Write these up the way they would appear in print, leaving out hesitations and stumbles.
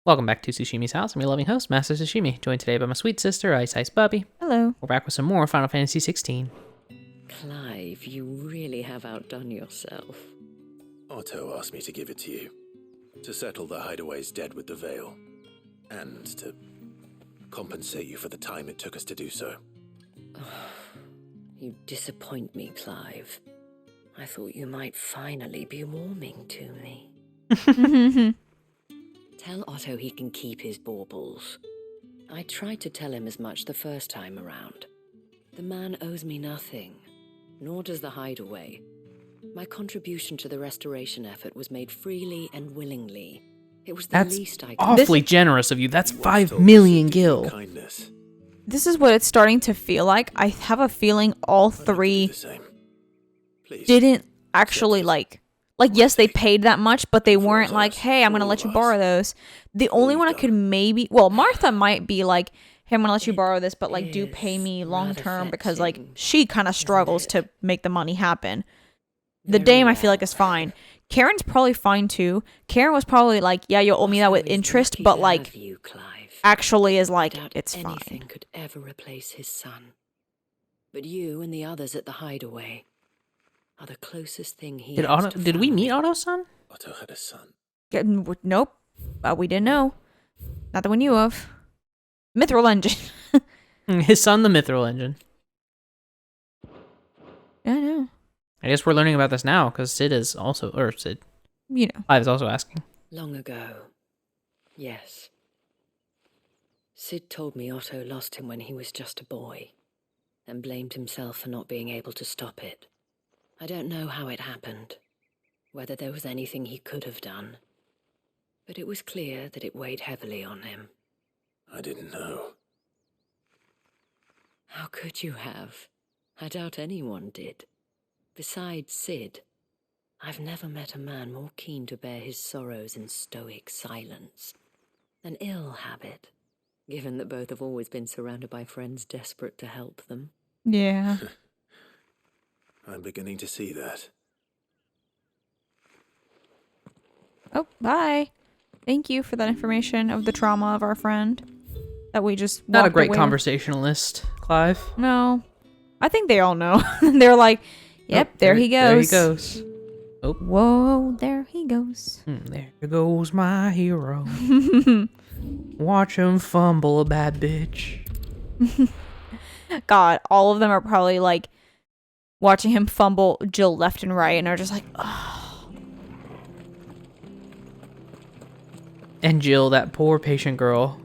Welcome back to Sushimi's House. I'm your loving host, Master Sushimi, joined today by my sweet sister, Ice Bubbie. Hello. We're back with some more Final Fantasy XVI. Clive, you really have outdone yourself. Otto asked me to give it to you, to settle the hideaway's debt with the Veil, and to compensate you for the time it took us to do so. You disappoint me, Clive. I thought you might finally be warming to me. Tell Otto he can keep his baubles. I tried to tell him as much the first time around. The man owes me nothing, nor does the hideaway. My contribution to the restoration effort was made freely and willingly. It was the least I could. Awfully generous of you. That's 5 million gil. Kindness. This is what it's starting to feel like. I have a feeling all three didn't actually like yes, they paid that much, but they weren't like, hey, I'm going to let you borrow those. The only one I could maybe, well, Martha might be like, hey, I'm going to let you borrow this, but like, do pay me long term because like she kind of struggles to make the money happen. The Dame I feel like is fine. Karen's probably fine too. Karen was probably like, yeah, you'll owe me that with interest, but like actually is like, it's fine. Anything could ever replace his son. But you and the others at the hideaway are the closest thing he has to Did we meet family. Otto's son? Otto had a son. Nope. We didn't know. Not that we knew of. Mithril engine. His son, the Mithril Engine. Yeah, I know. I guess we're learning about this now, because Sid is also, You know. Clive is also asking. Long ago, yes. Sid told me Otto lost him when he was just a boy, and blamed himself for not being able to stop it. I don't know how it happened, whether there was anything he could have done, but it was clear that it weighed heavily on him. I didn't know. How could you have? I doubt anyone did. Besides Sid, I've never met a man more keen to bear his sorrows in stoic silence. An ill habit, given that both have always been surrounded by friends desperate to help them. Yeah. I'm beginning to see that. Oh, bye. Thank you for that information of the trauma of our friend that we just Not a walked great away with. conversationalist, Clive. No. I think they all know. They're like, yep, Oh, there he goes. There he goes. Oh. Whoa, there he goes. There goes my hero. Watch him fumble a bad bitch. God, all of them are probably like watching him fumble Jill left and right and are just like, oh. And Jill, that poor patient girl.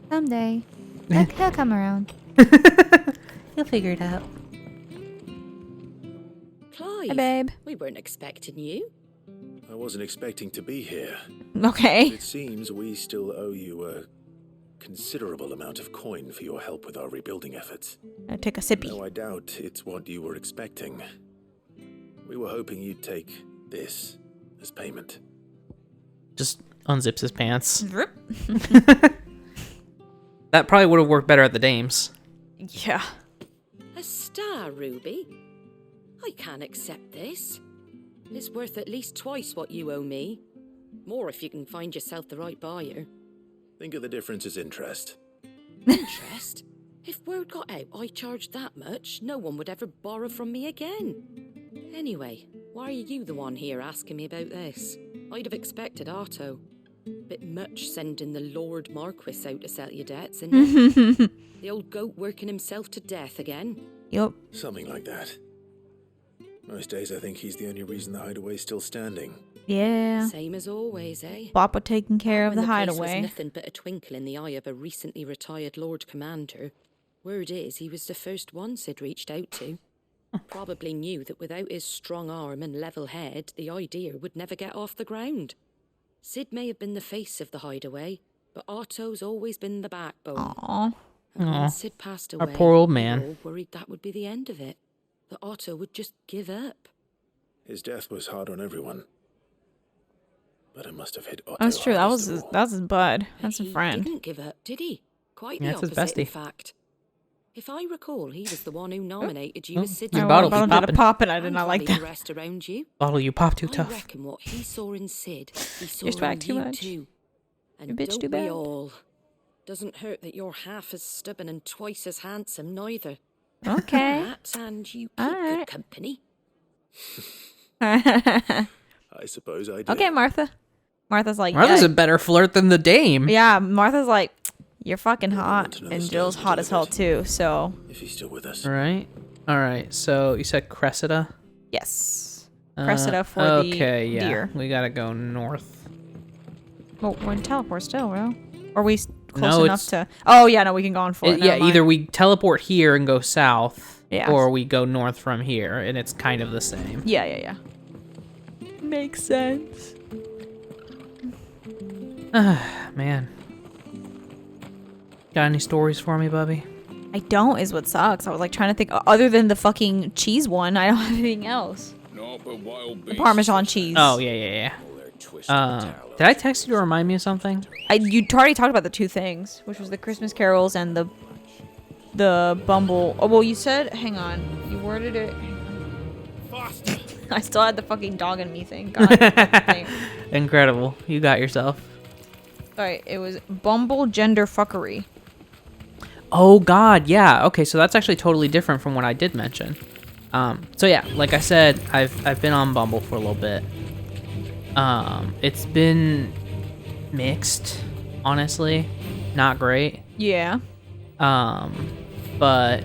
Someday. He'll come around. He'll figure it out. Clive, Hi, babe. we weren't expecting you. I wasn't expecting to be here. Okay. It seems we still owe you a considerable amount of coin for your help with our rebuilding efforts. I take a sippy. No, I doubt it's what you were expecting. We were hoping you'd take this as payment. Just unzips his pants. Rip. That probably would have worked better at the Dames. Yeah. A star, Ruby? I can't accept this. It's worth at least twice what you owe me. More if you can find yourself the right buyer. Think of the difference as interest. Interest? If word got out I charged that much, no one would ever borrow from me again. Anyway, why are you the one here asking me about this? I'd have expected Otto. Bit much sending the Lord Marquis out to settle your debts, isn't it? The old goat working himself to death again. Yup. Something like that. Most days I think he's the only reason the hideaway's still standing. Yeah. Same as always, eh? Papa taking care of When the place hideaway. was nothing but a twinkle in the eye of a recently retired Lord Commander. Word is he was the first one Sid reached out to. Probably knew that without his strong arm and level head, the idea would never get off the ground. Sid may have been the face of the hideaway, but Otto's always been the backbone. Aw. And Aw. when Sid passed away, Our poor old we man. were all worried that would be the end of it. That Otto would just give up. His death was hard on everyone. But it must have hit Otto That's true. That was hardest his, of all. that was his bud. That's He his friend. didn't give up, did he? Quite Yeah, the it's his opposite, in bestie. fact. If I recall, he was the one who nominated you as Sid's Your My bottle water keep bottle did a popping. pop and I did not like the that. rest around you. Bottle, you pop too I tough. reckon what he saw in Sid, he saw You're in swag too you much. too. And bitch don't too we bad. all? Doesn't hurt that you're half as stubborn and twice as handsome, neither. Okay. Perhaps, and you keep Alright. good company. I suppose I do. Okay, Martha. Martha's like, Martha's yeah. a better flirt than the dame. Yeah, Martha's like, you're fucking hot. to know And the Jill's stars hot as hell too, so If he's still with us. All right. So you said Cressida? yes. Cressida for the okay, yeah. deer. We gotta go north. Well, we're in teleport still, bro. Or are we close No, enough it's- to... Oh, yeah, no, we can go on foot. Yeah, either we teleport here and go south, Yeah. or we go north from here, and it's kind of the same. Yeah. Makes sense. Man. Got any stories for me, Bubbie? I don't is what sucks. I was like trying to think, other than the fucking cheese one, I don't have anything else. The Parmesan cheese. Oh, yeah. Did I text you to remind me of something? You already talked about the two things, which was the Christmas carols and the Bumble. Oh, well, you said, hang on. You worded it. I still had the fucking dog in me thing. God, thing. Incredible. You got yourself. Alright, it was Bumble gender fuckery. Oh, God, yeah. Okay, so that's actually totally different from what I did mention. So yeah, like I said, I've been on Bumble for a little bit. It's been mixed, honestly. Not great. Yeah. But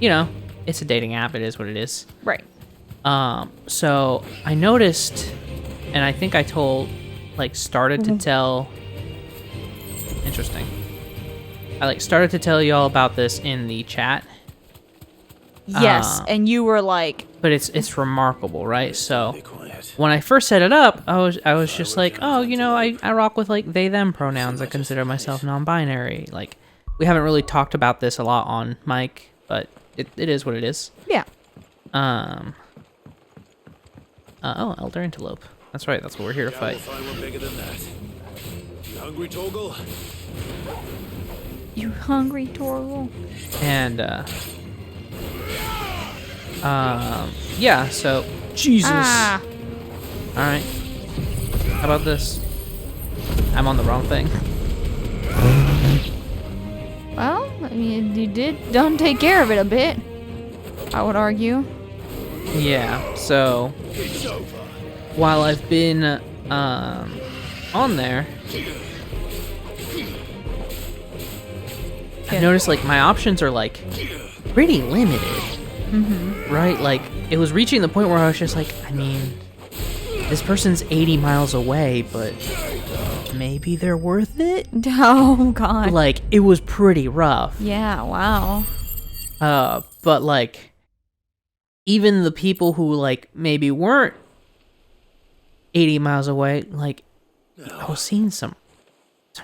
you know, it's a dating app. It is what it is. Right. So I noticed, and I think I started to tell. Interesting. I started to tell y'all about this in the chat. Yes, and you were like, But it's remarkable, right? So Be quiet. when I first set it up, I was just like, oh, you know, I rock with like they them pronouns. I consider myself non-binary. Like, we haven't really talked about this a lot on mic, but it is what it is. yeah. Oh, Elder Antelope. That's right. That's what we're here to We'll fight. find one bigger than that. You hungry, Torgal? You hungry, Torgal? And yeah. So Jesus. Ah. All right. How about this? I'm on the wrong thing. Well, I mean, you done take care of it a bit, I would argue. Yeah. So while I've been on there, I've noticed like my options are like pretty limited. Right? Like it was reaching the point where I was just like, I mean, this person's 80 miles away, but maybe they're worth it? Oh, God. Like it was pretty rough. Yeah, wow. But like even the people who like maybe weren't 80 miles away, like I was seeing some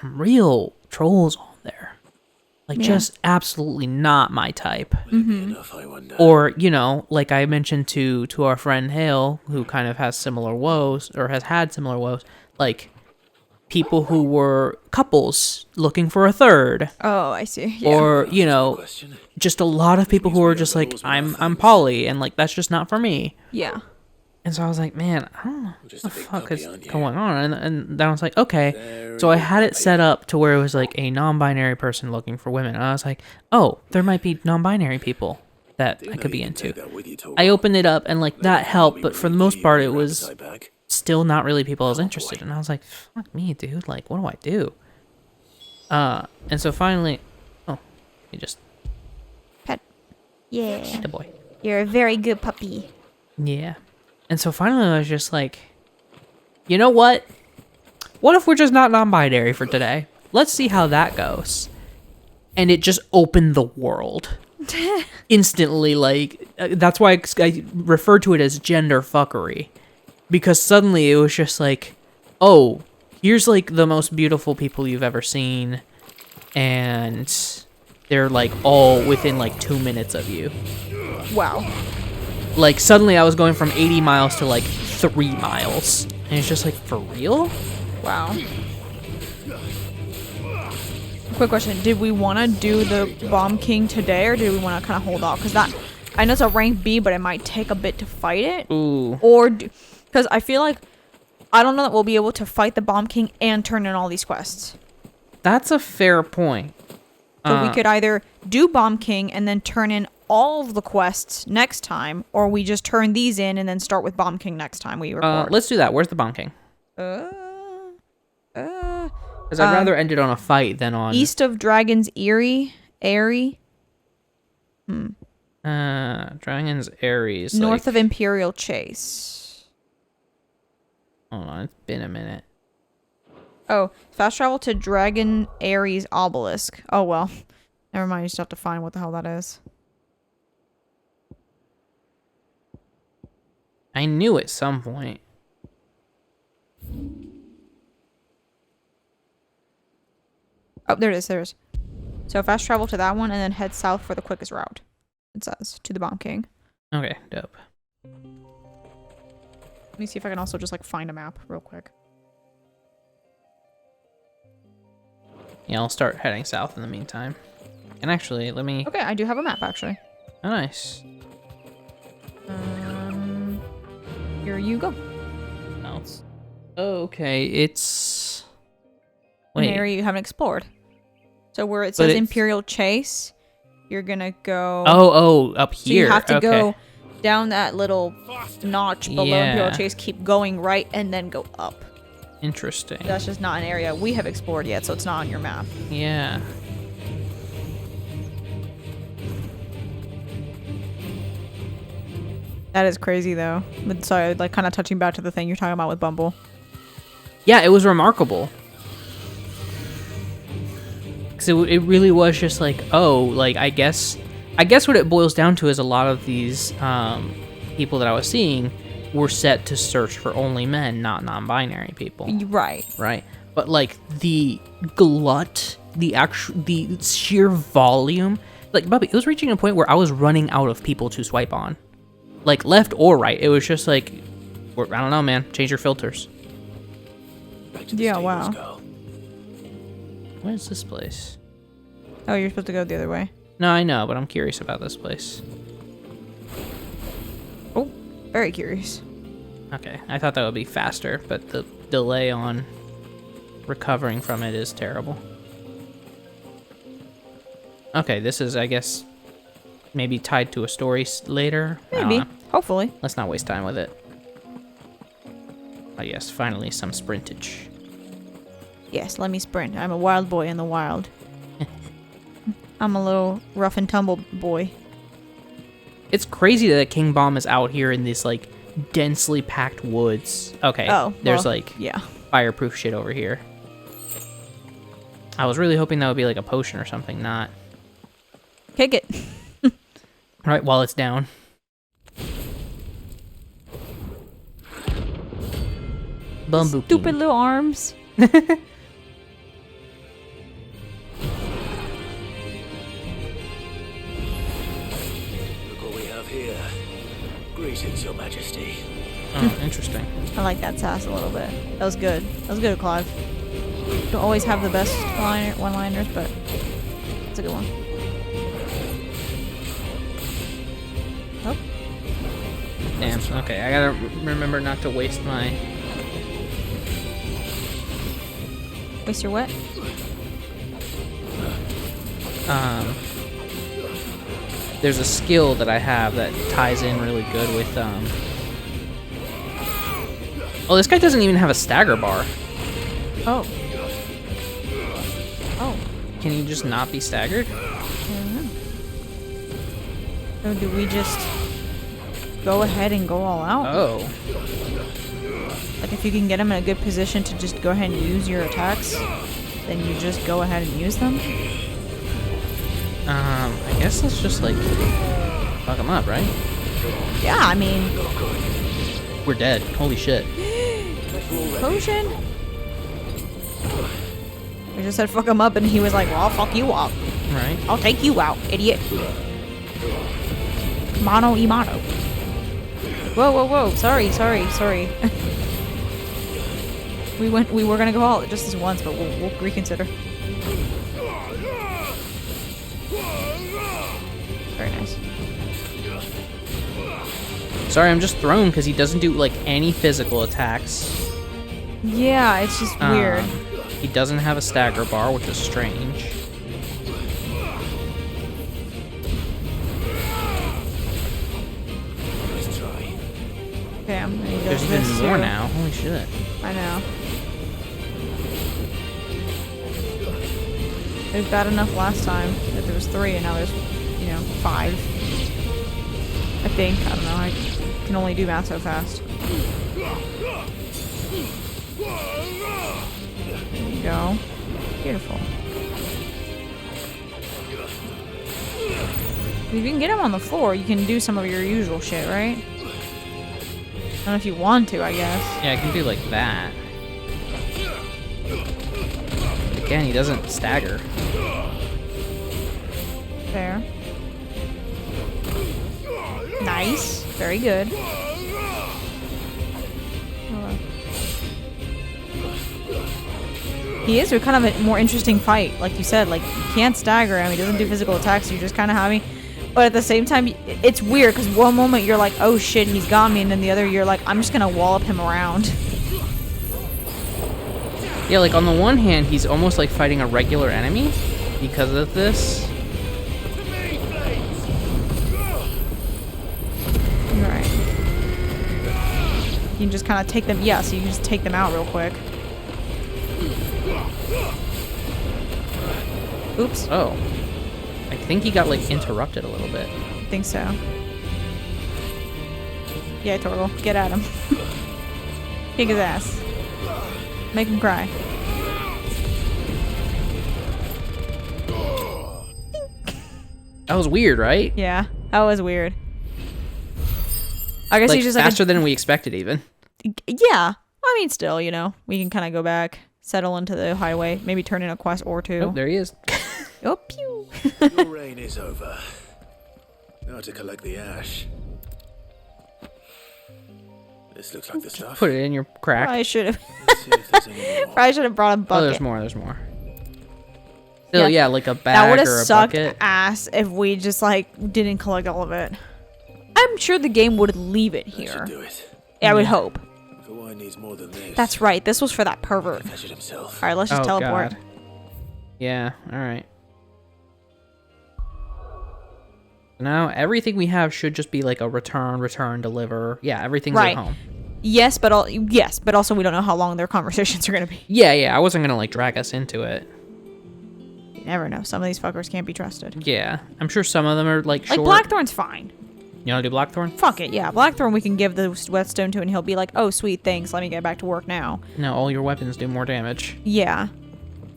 real trolls on there. Like just absolutely not my type. Enough, I wonder. Or, you know, like I mentioned to our friend Hale, who kind of has similar woes or has had similar woes, like people who were couples looking for a third. Oh, I see. Yeah. Or, you know, Question. just a lot of people who are just like, I'm poly, and like that's just not for me. Yeah. And so I was like, man, I don't know what Just the a big fuck puppy, is aren't you? going on. And then I was like, okay. So I had it set up to where it was like a non-binary person looking for women. And I was like, oh, there might be non-binary people that I could be into. I opened it up and like that helped, but for the most part it was still not really people I was interested in. I was like, fuck me, dude. Like, what do I do? And so finally, oh, you just Pet. Yeah. hit the boy. You're a very good puppy. Yeah. And so finally I was just like, you know what? What if we're just not non-binary for today? Let's see how that goes. And it just opened the world. Instantly, like, that's why I refer to it as gender fuckery. Because suddenly it was just like, oh, here's like the most beautiful people you've ever seen. And they're like all within like 2 minutes of you. Wow. Like, suddenly I was going from 80 miles to, like, 3 miles. And it's just like, for real? Wow. Quick question. Did we want to do the Bomb King today, or did we want to kind of hold off? Because that, I know it's a rank B, but it might take a bit to fight it. Ooh. Or, because I feel like, I don't know that we'll be able to fight the Bomb King and turn in all these quests. That's a fair point. So we could either do Bomb King and then turn in all of the quests next time, or we just turn these in and then start with Bomb King next time we record. Let's do that. Where's the Bomb King? Because I'd rather end it on a fight than on... East of Dragon's Eyrie. Dragon's Aries. North of Imperial Chase. Hold on, it's been a minute. Oh, fast travel to Dragon Ares Obelisk. Oh, well. Never mind, you just have to find what the hell that is. I knew at some point. Oh, there it is, there it is. So fast travel to that one and then head south for the quickest route. It says, to the Bomb King. Okay, dope. Let me see if I can also just, like, find a map real quick. Yeah, I'll start heading south in the meantime. And actually, let me... Okay, I do have a map, actually. Oh, nice. Here you go. Else. Okay, it's... An Wait. area you haven't explored. So where it But says it's- Imperial Chase, you're gonna go... Oh, up So here. you have to okay. go down that little notch below Imperial Yeah. Chase, keep going right, and then go up. Interesting. That's just not an area we have explored yet, so it's not on your map. Yeah. That is crazy, though. But sorry, like, kind of touching back to the thing you're talking about with Bumble. Yeah, it was remarkable. Because it really was just like, oh, like, I guess what it boils down to is a lot of these people that I was seeing were set to search for only men, not non-binary people. Right. Right? But, like, the glut, the sheer volume, like, Bubbie, it was reaching a point where I was running out of people to swipe on. Like, left or right. It was just like, I don't know, man. Change your filters. Back to the Yeah, stables, wow. girl. Where's this place? Oh, you're supposed to go the other way. No, I know, but I'm curious about this place. Oh, very curious. Okay, I thought that would be faster, but the delay on recovering from it is terrible. Okay, this is, I guess, maybe tied to a story later. I don't Maybe. know. Hopefully. Let's not waste time with it. Oh yes, finally some sprintage. Yes, let me sprint. I'm a wild boy in the wild. I'm a little rough and tumble boy. It's crazy that King Bomb is out here in this, like, densely packed woods. Okay, Oh, there's, well, like, yeah. fireproof shit over here. I was really hoping that would be, like, a potion or something, not... Kick it. Right, while it's down. Bumblebee. Stupid little arms. Look what we have here. Greetings, Your Majesty. Oh, interesting. I like that sass a little bit. That was good. That was good, Clive. Don't always have the best one-liners, but it's a good one. Oh, Damn, okay, I gotta remember not to waste my... waste your wet? There's a skill that I have that ties in really good with, Oh, this guy doesn't even have a stagger bar. Oh. Oh. Can he just not be staggered? So do we just go ahead and go all out? Oh. Like, if you can get him in a good position to just go ahead and use your attacks, then you just go ahead and use them? I guess let's just, like, fuck him up, right? Yeah, I mean, We're dead. Holy shit. potion? We just said fuck him up, and he was like, well, I'll fuck you up. Right? I'll take you out, idiot. Mono Imano. Whoa, whoa, whoa. Sorry. we were gonna go all just this once, but we'll reconsider. Very nice. Sorry, I'm just thrown because he doesn't do, like, any physical attacks. Yeah, it's just weird. He doesn't have a stagger bar, which is strange. Nice try. Okay, I'm gonna There's even more now. Holy shit. I know. It was bad enough last time that there was 3 and now there's, 5. I think. I don't know. I can only do math so fast. There you go. Beautiful. If you can get him on the floor, you can do some of your usual shit, right? I don't know if you want to, I guess. Yeah, I can do like that. Again, he doesn't stagger. There. Nice. Very good. He is kind of a more interesting fight. Like you said, like, you can't stagger him. He doesn't do physical attacks. You're just kind of having... But at the same time, it's weird, because one moment you're like, oh shit, he's got me, and then the other you're like, I'm just gonna wallop him around. Yeah, like on the one hand, he's almost like fighting a regular enemy because of this. Right. You can just kind of take them... Yeah, so you can just take them out real quick. Oops. Oh. I think he got like interrupted a little bit. I think so. Yeah, Torgal. Get at him. Kick his ass. Make him cry. That was weird, right? Yeah, that was weird. I guess Like he's just like faster than we expected even. yeah. I mean, still, we can kind of go back, settle into the highway, maybe turn in a quest or 2. Oh, there he is. Oh, pew. Your reign is over. Now to collect the ash. This looks like the stuff. Put it in your crack. I should have. Let's see if there's any more. Probably should have brought a bucket. Oh, there's more. There's more. Still, yeah, like a That bag would or have a sucked bucket. ass if we just didn't collect all of it. I'm sure the game would leave it That should here. do it. I would hope. Kawhi needs more than this. That's right. This was for that pervert. He measured himself. All right, let's just teleport. God. Yeah. All right. Now everything we have should just be like a return, deliver. Yeah, everything's Right. at home. Yes, but also we don't know how long their conversations are gonna be. Yeah. I wasn't gonna like drag us into it. You never know. Some of these fuckers can't be trusted. Yeah, I'm sure some of them are like short. Like Blackthorn's fine. You wanna do Blackthorn? Fuck it, yeah. Blackthorn we can give the whetstone to, and he'll be like, "Oh, sweet, thanks. Let me get back to work now." No, all your weapons do more damage. Yeah.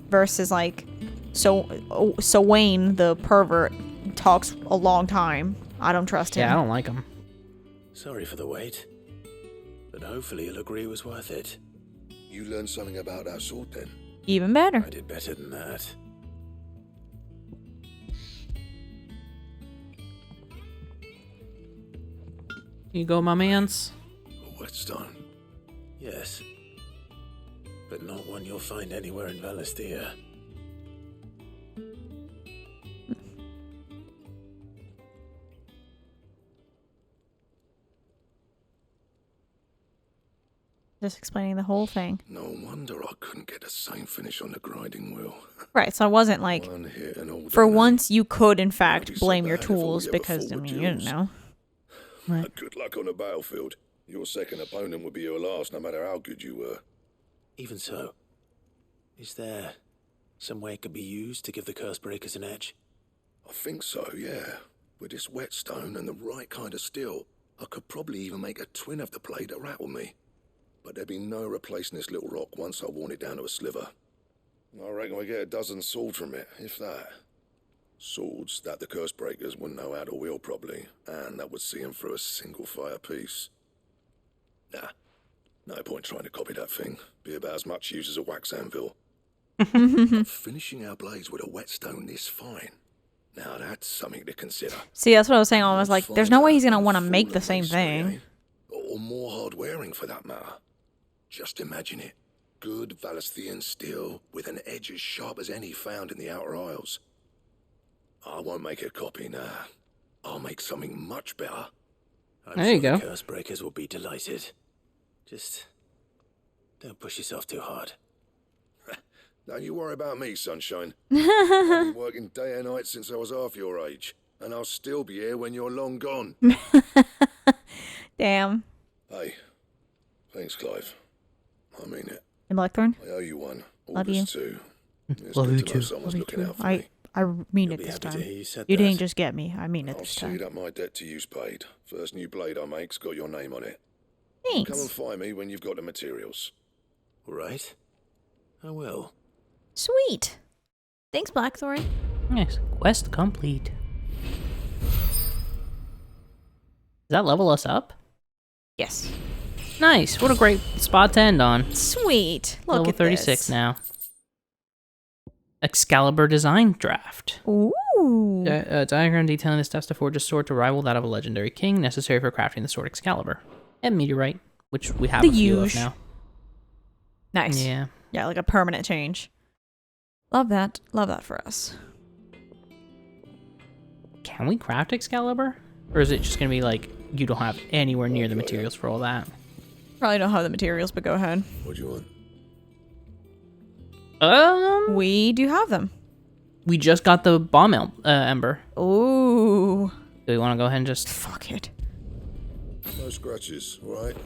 Versus so Wayne the pervert talks a long time. I don't trust him. Yeah, I don't like them. Sorry for the wait. But hopefully you'll agree it was worth it. You learned something about that sword then? Even better. I did better than that. You go, my mans. A whetstone. Yes. But not one you'll find anywhere in Valisthea. Just explaining the whole thing. No wonder I couldn't get the same finish on the grinding wheel. Right, so I wasn't like... One hit and all For done. once, you could, in fact, Won't be so blame your bad if all tools the other because, I four mean, you didn't duels. know. Right. Good luck on the battlefield. Your second opponent would be your last, no matter how good you were. Even so, is there some way it could be used to give the curse breakers an edge? I think so, yeah. With this whetstone and the right kind of steel, I could probably even make a twin of the blade that rattled me. But there'd be no replacing this little rock once I worn it down to a sliver. I reckon we get a dozen swords from it, if that. Swords that the curse breakers wouldn't know how to wield properly, and that would see them through a single fire piece. Nah, no point trying to copy that thing. Be about as much use as a wax anvil. But finishing our blades with a whetstone this fine. Now that's something to consider. See, that's what I was saying. I was like, there's no way he's going to want to make the same Falling thing. masonry, eh? Or more hard wearing for that matter. Just imagine it. Good Valisthean steel with an edge as sharp as any found in the Outer Isles. I won't make a copy now. I'll make something much better. I'm There sure you go. the curse breakers will be delighted. Just don't push yourself too hard. Don't you worry about me, sunshine. I've been working day and night since I was half your age, and I'll still be here when you're long gone. Damn. Hey, thanks, Clive. I mean it. And Blackthorn? I owe you one. Love you. August too. It's Love good you to know too. someone's Love you looking too. out for me. I mean You'll it be this happy to time. hear you said You that. didn't just get me. I mean it I'll this see time. that my debt to you's paid. First new blade I make's got your name on it. Come and Thanks. find me when you've got the materials. All right. I will. Sweet. Thanks, Blackthorn. Nice. Quest complete. Does that level us up? Yes. Nice. What a great spot to end on. Sweet. Look Level at 36 this. now. Excalibur design draft. Ooh. Diagram detailing the steps to forge a sword to rival that of a legendary king, necessary for crafting the sword Excalibur. And meteorite, which we have The a few of huge. now. Nice. Yeah. Yeah, like a permanent change. Love that. Love that for us. Can we craft Excalibur? Or is it just going to be like, you don't have anywhere near the materials for all that? Probably don't have the materials, but go ahead. What do you want? We do have them. We just got the bomb ember. Ooh. Do we want to go ahead and just... Fuck it. No scratches, all right?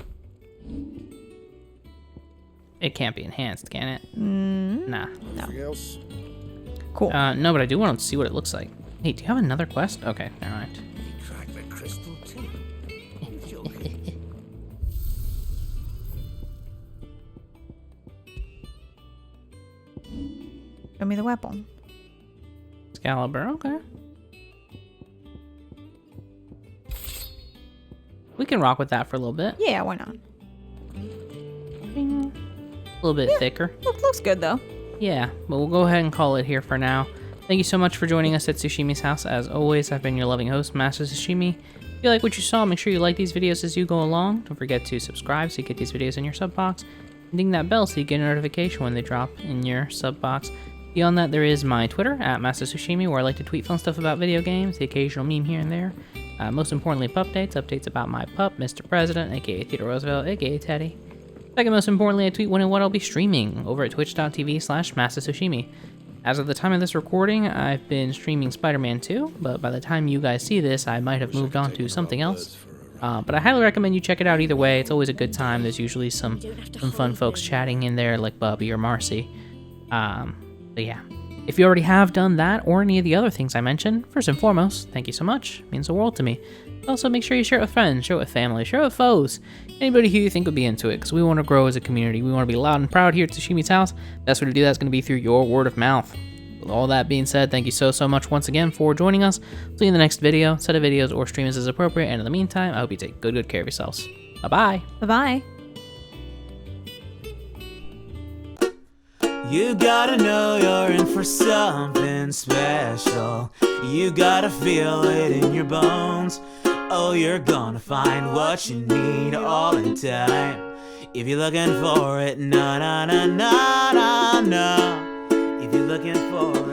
It can't be enhanced, can it? Nah. Anything else? Cool. No, but I do want to see what it looks like. Hey, do you have another quest? Okay, never mind. Crack the crystal too. Show me the weapon. Excalibur, okay. We can rock with that for a little bit. Yeah, why not? Bing. A little bit thicker. Looks good though. Yeah, but we'll go ahead and call it here for now. Thank you so much for joining us at Tsushimi's house. As always, I've been your loving host, Master Tsushimi. If you like what you saw, make sure you like these videos as you go along. Don't forget to subscribe so you get these videos in your sub box. And ding that bell so you get a notification when they drop in your sub box. Beyond that, there is my Twitter, at Master Tsushimi, where I like to tweet fun stuff about video games, the occasional meme here and there. Most importantly, pup updates about my pup, Mr. President, aka Theodore Roosevelt, aka Teddy. Second most importantly, I tweet when and what I'll be streaming over at twitch.tv/MasterTsushimi. As of the time of this recording, I've been streaming Spider-Man 2, but by the time you guys see this, I might have moved on to something else. But I highly recommend you check it out either way. It's always a good time. There's usually some fun folks chatting in there like Bubbie or Marcy. But yeah, if you already have done that or any of the other things I mentioned, first and foremost, thank you so much. It means the world to me. Also, make sure you share it with friends, share it with family, share it with foes, anybody who you think would be into it, because we want to grow as a community. We want to be loud and proud here at Tsushimi's house. Best way to do that is going to be through your word of mouth. With all that being said, thank you so much once again for joining us. See you in the next video, set of videos, or streams as appropriate, and in the meantime, I hope you take good care of yourselves. Bye-bye. Bye-bye. You gotta know you're in for something special. You gotta feel it in your bones. Oh, you're gonna find what you need all in time. If you're looking for it, no. If you're looking for it.